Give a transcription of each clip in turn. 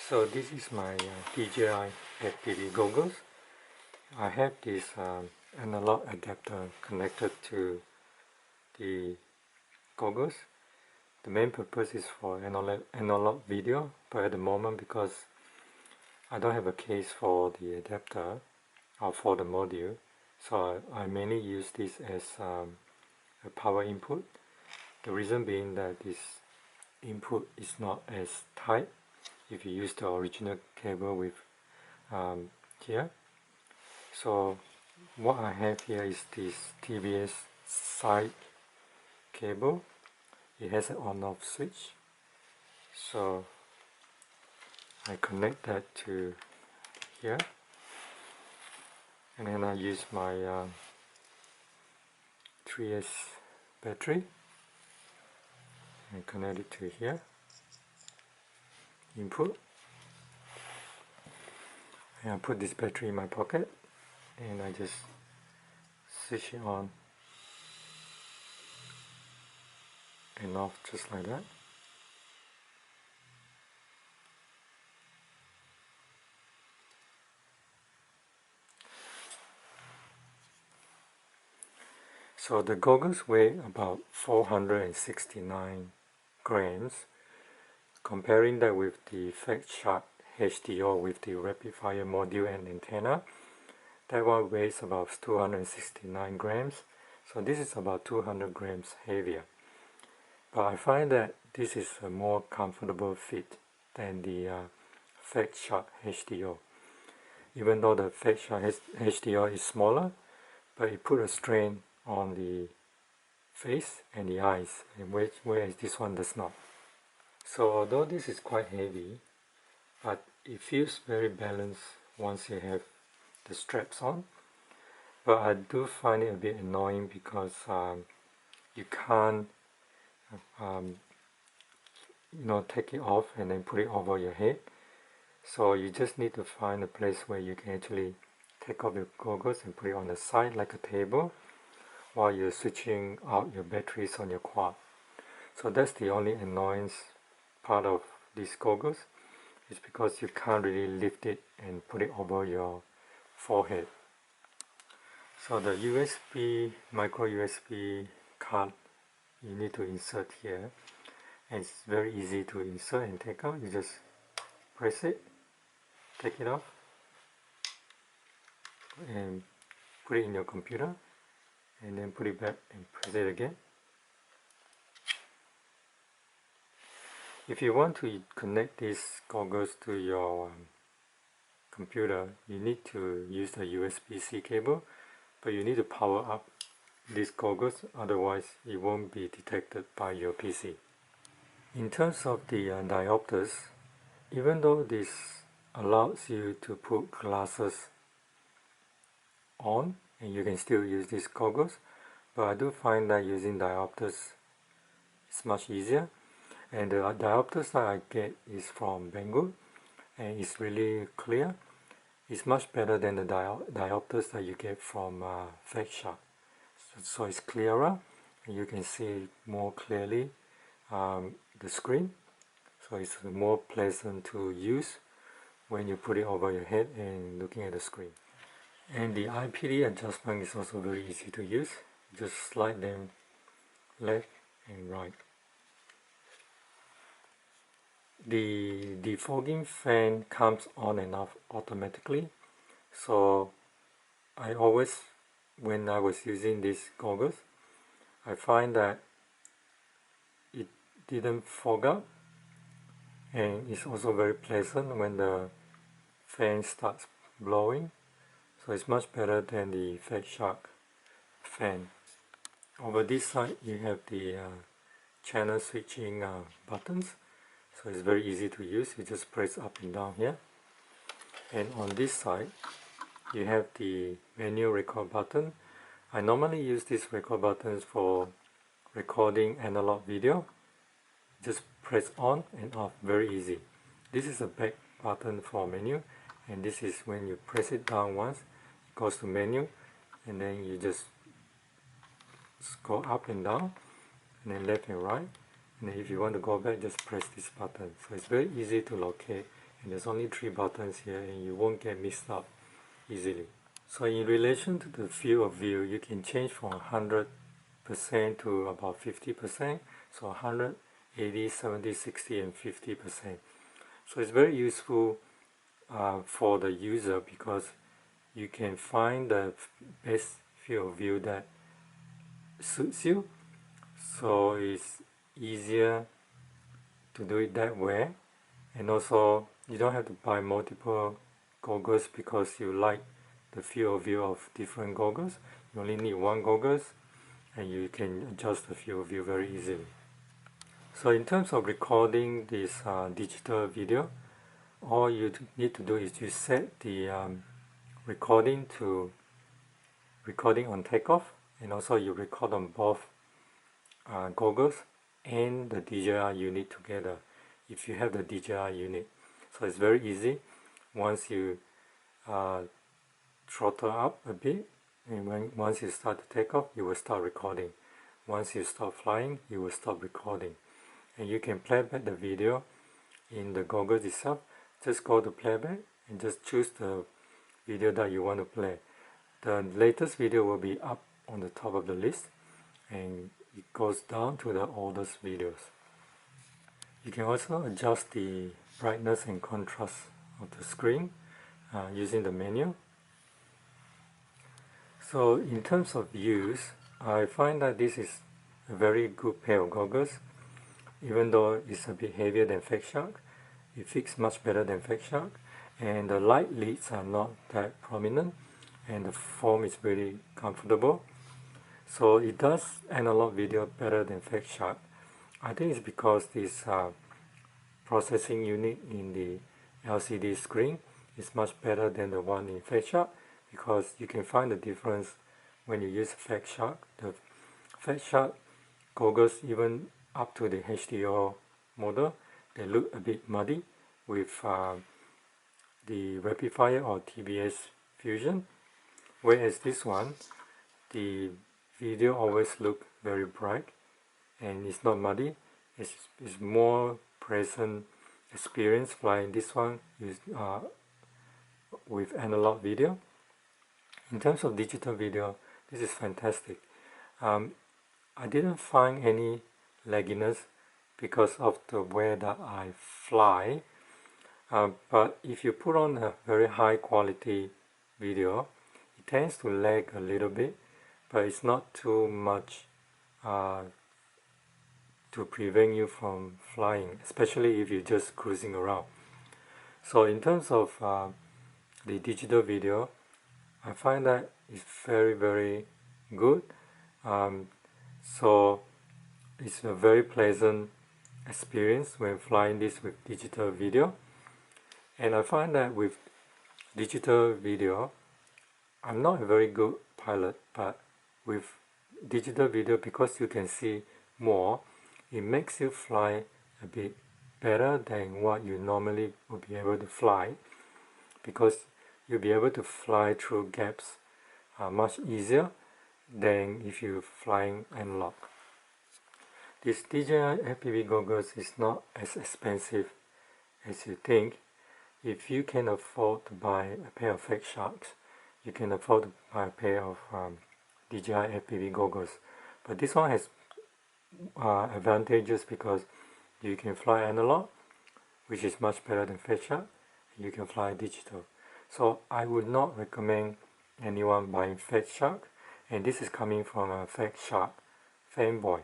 So this is my DJI FPV Goggles. I have this analog adapter connected to the goggles. The main purpose is for analog video, but at the moment, because I don't have a case for the adapter or for the module, so I mainly use this as a power input. The reason being that this input is not as tight if you use the original cable with here. So what I have here is this TBS side cable. It has an on-off switch, so I connect that to here, and then I use my 3S battery and connect it to here, input, and I put this battery in my pocket and I just switch it on and off just like that. So the goggles weigh about 469 grams. Comparing that with the Fat Shark HDO with the rapid fire module and antenna, that one weighs about 269 grams. So this is about 200 grams heavier. But I find that this is a more comfortable fit than the Fat Shark HDO. Even though the Fat Shark HDO is smaller, but it put a strain on the face and the eyes, whereas this one does not. So although this is quite heavy, but it feels very balanced once you have the straps on. But I do find it a bit annoying because you can't take it off and then put it over your head. So you just need to find a place where you can actually take off your goggles and put it on the side like a table while you're switching out your batteries on your quad. So that's the only annoyance part of these goggles, is because you can't really lift it and put it over your forehead. So the micro USB card you need to insert here, and it's very easy to insert and take out. You just press it, take it off, and put it in your computer, and then put it back and press it again. If you want to connect these goggles to your computer, you need to use the USB-C cable, but you need to power up these goggles, otherwise it won't be detected by your PC. In terms of the diopters, even though this allows you to put glasses on and you can still use these goggles, but I do find that using diopters is much easier. And the diopters that I get is from Banggood, and it's really clear. It's much better than the diopters that you get from Fat Shark. So it's clearer, and you can see more clearly the screen. So it's more pleasant to use when you put it over your head and looking at the screen. And the IPD adjustment is also very easy to use. Just slide them left and right. The defogging fan comes on and off automatically, so I always, when I was using these goggles, I find that it didn't fog up, and it's also very pleasant when the fan starts blowing, so it's much better than the Fat Shark fan. Over this side you have the channel switching buttons. So it's very easy to use. You just press up and down here. And on this side, you have the menu record button. I normally use these record buttons for recording analog video. Just press on and off, very easy. This is a back button for menu, and this is when you press it down once, it goes to menu, and then you just go up and down, and then left and right. And if you want to go back, just press this button. So it's very easy to locate and there's only 3 buttons here, and you won't get mixed up easily. So in relation to the field of view, you can change from 100% to about 50%, so 100, 80, 70, 60 and 50%. So it's very useful for the user because you can find the best field of view that suits you. So it's easier to do it that way, and also you don't have to buy multiple goggles because you like the field of view of different goggles. You only need one goggles and you can adjust the field of view very easily. So in terms of recording this digital video, all you need to do is you set the recording to recording on takeoff, and also you record on both goggles and the DJI unit together if you have the DJI unit. So it's very easy. Once you throttle up a bit, and once you start to take off, you will start recording. Once you stop flying, you will stop recording, and you can play back the video in the goggles itself. Just go to playback and just choose the video that you want to play. The latest video will be up on the top of the list, and it goes down to the oldest videos. You can also adjust the brightness and contrast of the screen using the menu. So in terms of use, I find that this is a very good pair of goggles. Even though it's a bit heavier than Fake Shark, it fits much better than Fake Shark, and the light leads are not that prominent, and the foam is really comfortable. So it does analog video better than Fake Shark. I think it's because this processing unit in the LCD screen is much better than the one in Fake Shark, because you can find the difference when you use Fake Shark. The Fake Shark goggles, even up to the HDR model, they look a bit muddy with the rectifier or TBS fusion, whereas this one, the video always look very bright and it's not muddy. It's more pleasant experience flying this one with analog video. In terms of digital video, this is fantastic. I didn't find any lagginess because of the way that I fly, but if you put on a very high quality video, it tends to lag a little bit, but it's not too much to prevent you from flying, especially if you're just cruising around. So in terms of the digital video, I find that it's very, very good. So it's a very pleasant experience when flying this with digital video. And I find that with digital video, I'm not a very good pilot, but with digital video, because you can see more, it makes you fly a bit better than what you normally would be able to fly, because you'll be able to fly through gaps much easier than if you're flying analog. This DJI FPV goggles is not as expensive as you think. If you can afford to buy a pair of Fake Sharks, you can afford to buy a pair of DJI FPV goggles. But this one has advantages because you can fly analog, which is much better than Fake Shark, and you can fly digital. So I would not recommend anyone buying Fake Shark, and this is coming from a Fake Shark fanboy.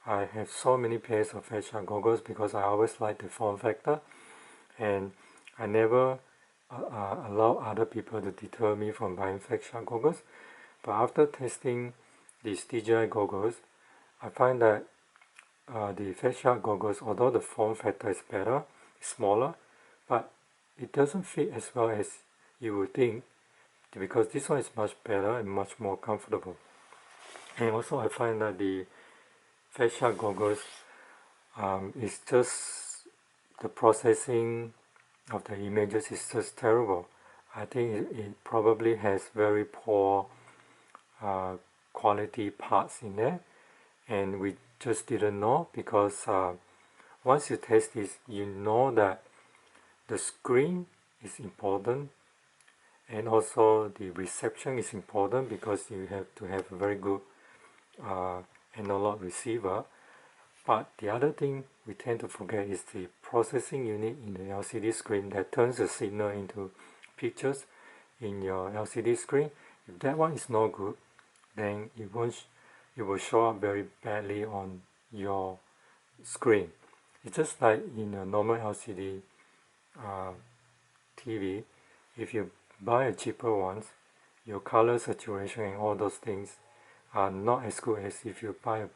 I have so many pairs of Fake Shark goggles because I always like the form factor, and I never allow other people to deter me from buying Fake Shark goggles. But after testing these DJI goggles, I find that the Fake Shark goggles, although the form factor is better, it's smaller, but it doesn't fit as well as you would think, because this one is much better and much more comfortable. And also I find that the Fake Shark goggles is just, the processing of the images is just terrible. I think it probably has very poor quality parts in there, and we just didn't know, because once you test this, you know that the screen is important, and also the reception is important because you have to have a very good analog receiver. But the other thing we tend to forget is the processing unit in the LCD screen that turns the signal into pictures in your LCD screen. If that one is not good, then it will show up very badly on your screen. It's just like in a normal LCD TV. If you buy a cheaper ones, your color saturation and all those things are not as good as if you buy a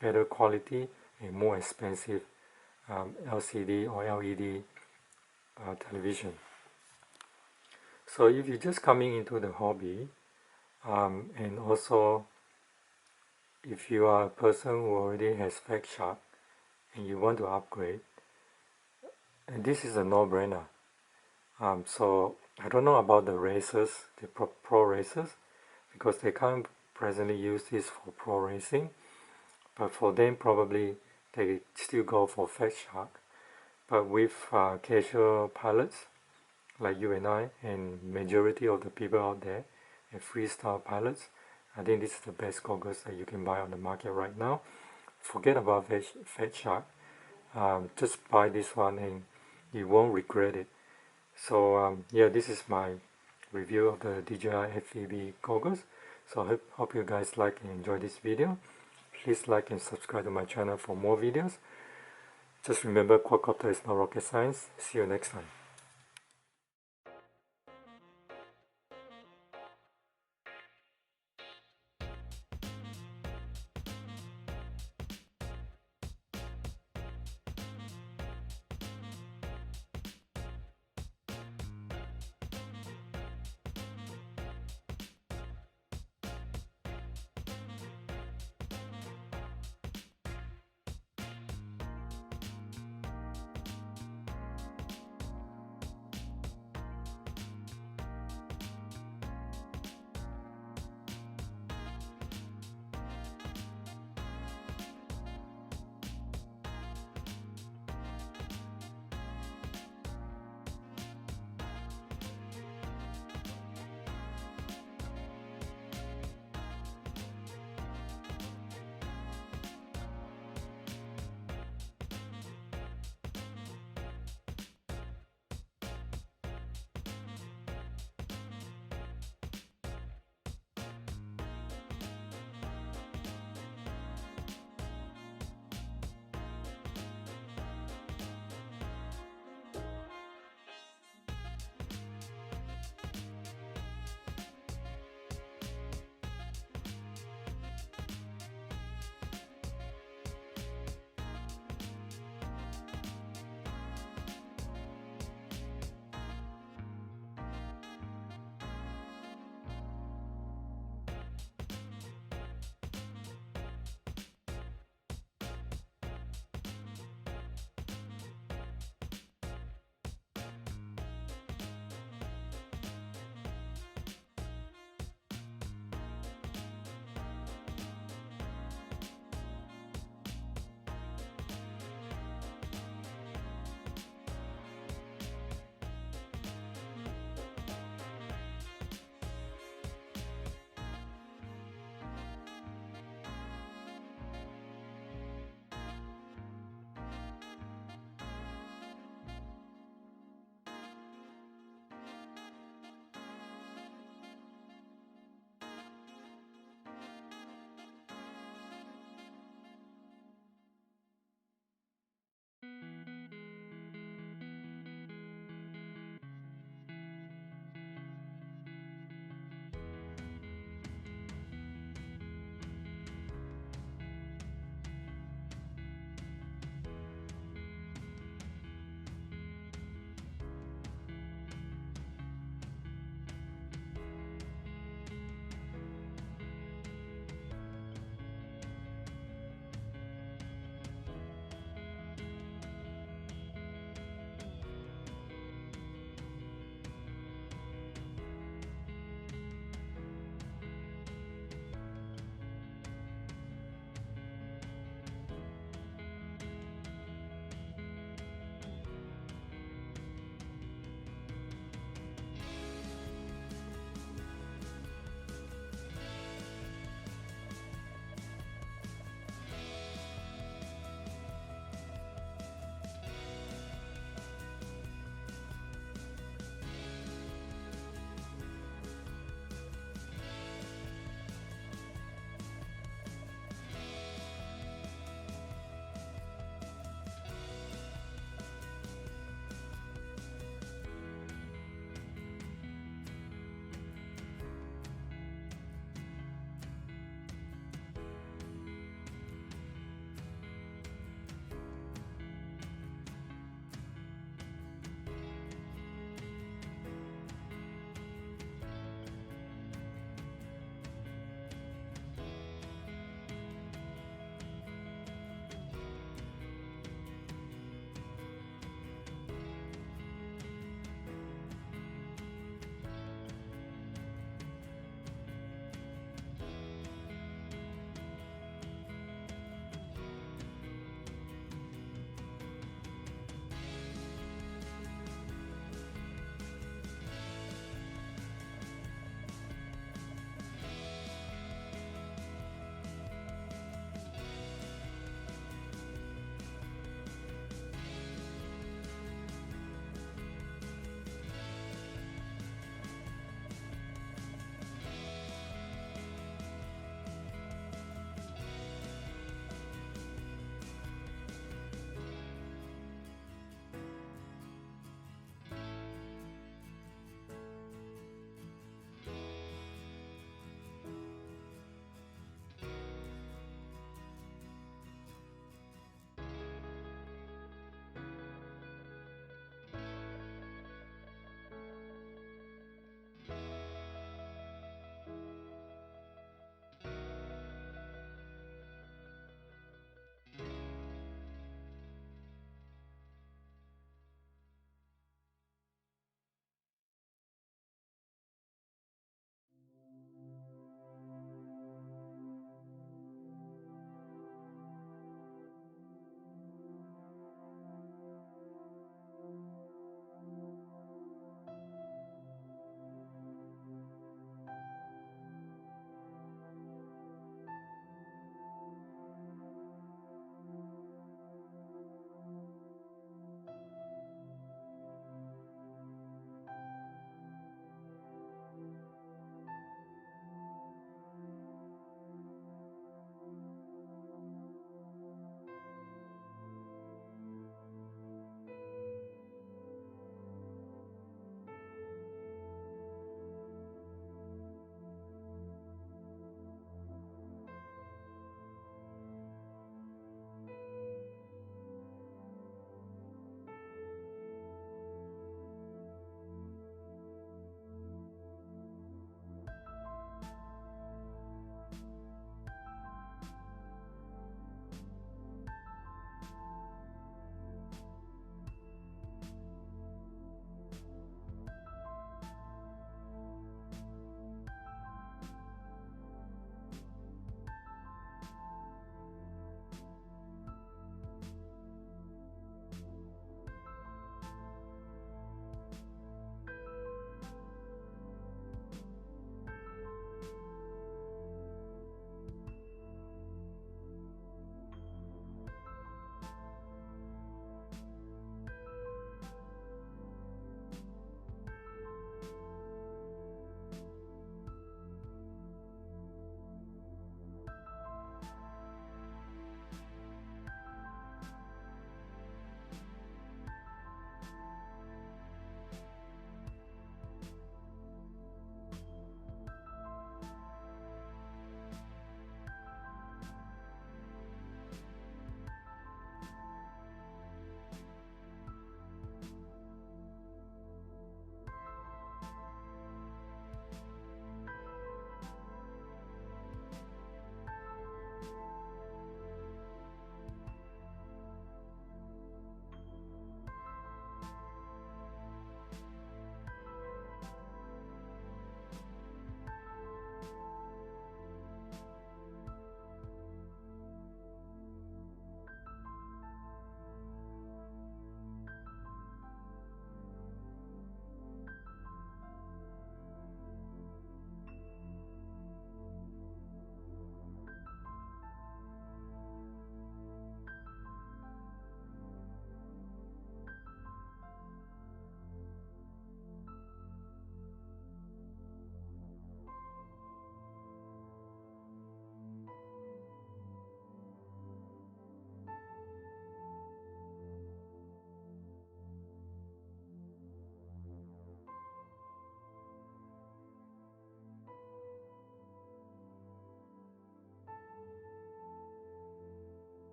better quality and more expensive LCD or LED television. So if you're just coming into the hobby, and also if you are a person who already has Fat Shark and you want to upgrade, and this is a no-brainer. So I don't know about the racers, the pro racers, because they can't presently use this for pro racing, but for them probably they still go for Fat Shark. But with casual pilots like you and I, and majority of the people out there, and freestyle pilots, I think this is the best goggles that you can buy on the market right now. Forget about Fat Shark. Just buy this one and you won't regret it. So yeah, this is my review of the DJI FPV goggles. So I hope you guys like and enjoy this video. Please like and subscribe to my channel for more videos. Just remember, quadcopter is not rocket science. See you next time.